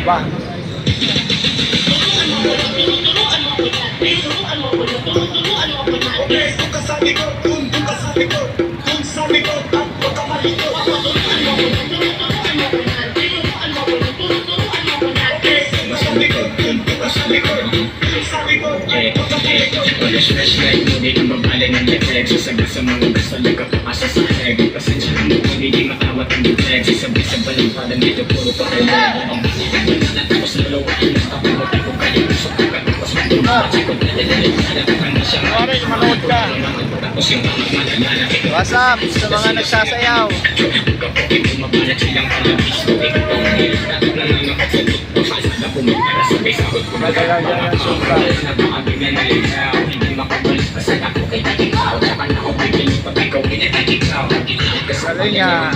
Zumba. Flashlight, hindi ka mabala ng deflex. Sasabi sa mga gusto nagkapakasa sa heg. Pasensya lang mo kung hindi makawat ang deflex. Sasabi sa balang dito puro pakilag. Ang tapos nalawain na ako kung kayo gusto ko ka. Tapos magpapasik ko Pare, manood ka. What's up sa mga nagsasayaw? Nagagaga ng Zumba. Galing niya.